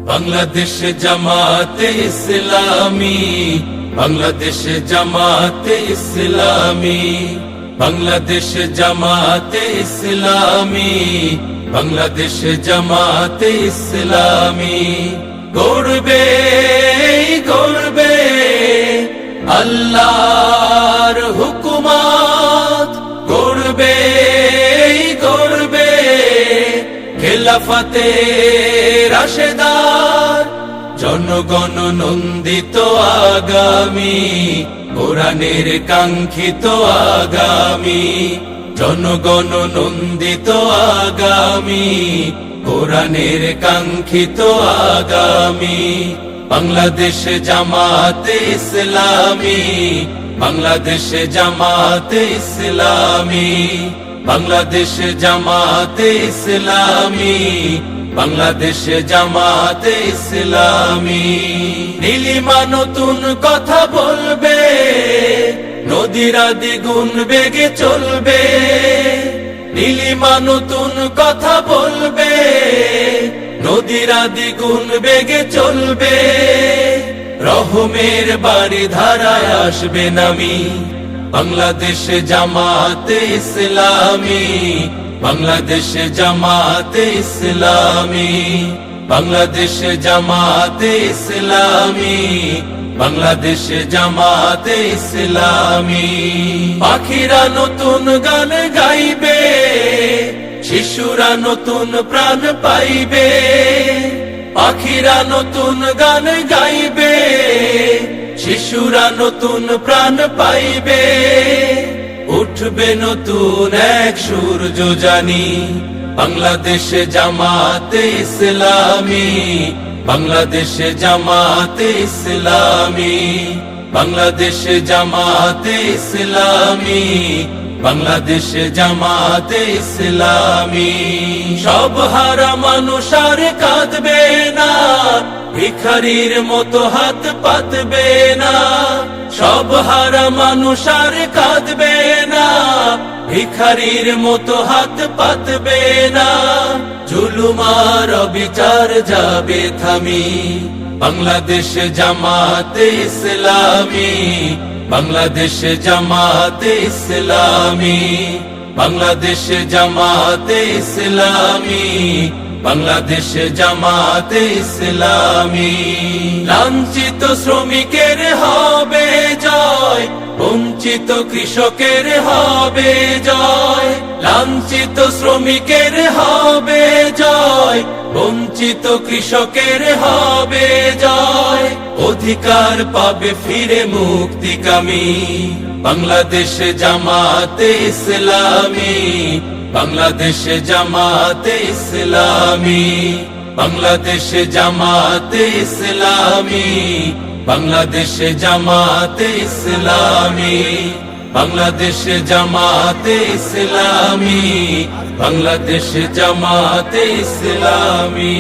বাংলাদেশ জামাতে ইসলামী, বাংলাদেশ জামাতে ইসলামী, বাংলাদেশ জামাতে ইসলামী, বাংলাদেশ জামাতে ইসলামী। গর্বে গর্বে আল্লাহর হুকুমত, গর্বে গর্বে খেলাফতে রাশেদার, জনগণ নন্দিত আগামী, কোরআনের কাঙ্ক্ষিত আগামী, জনগণ নন্দিত আগামী, কোরআনের কাঙ্ক্ষিত আগামী। বাংলাদেশ জামাতে ইসলামী, বাংলাদেশ জামাতে ইসলামী, বাংলাদেশ জামাতে ইসলামী, বাংলাদেশ জামাতে ইসলামী। নীলিমা নতুন কথা বলবে, নদীরা দ্বিগুণ বেগে চলবে। নীলিমা নতুন কথা বলবে, নদীরা দ্বিগুণ বেগে চলবে। রহমের বাড়ি ধারায় আসবে নামি, বাংলাদেশ জামাতে ইসলামী, বাংলাদেশ জামাতে ইসলামী, বাংলাদেশ জামাতে ইসলামী, বাংলাদেশ জামাতে ইসলামী। পাখিরা নতুন গান গাইবে, শিশুরা নতুন প্রাণ পাইবে। পাখিরা নতুন গান গাইবে, শিশুরা নতুন প্রাণ পাইবে। উঠবে নতুন এক সূর্য জানি, বাংলাদেশ জামাতে ইসলামী, বাংলাদেশ জামাতে ইসলামী, বাংলাদেশ জামাতে ইসলামী, বাংলাদেশ জামাতে ইসলামী। সব হারা মানুষ আর কাঁদবে না, ভিখারির মতো হাত পাতবে না। সব হারা মানুষ আর কাঁদবে না, ভিখারির মতো হাত পাতবে না। জুলুম আর অবিচার যাবে থামি, বাংলাদেশ জামাতে ইসলামী, বাংলাদেশ জামাতে ইসলামী, বাংলাদেশ জামাতে ইসলামী, বাংলাদেশ জামাতে ইসলামী। লাঞ্ছিত শ্রমিকের হবে জয়, বঞ্চিত কৃষকের হবে জয়। লাঞ্ছিত শ্রমিকের হবে জয়, বঞ্চিত কৃষকের হবে জয়। অধিকার পাবে ফিরে মুক্তিকামী, বাংলাদেশ জামাতে ইসলামী, বাংলাদেশ জামাতে ইসলামী, বাংলাদেশ জামাতে ইসলামী, বাংলাদেশ জামাতে ইসলামী, বাংলাদেশ জামাতে ইসলামী, বাংলাদেশ জামাতে ইসলামী।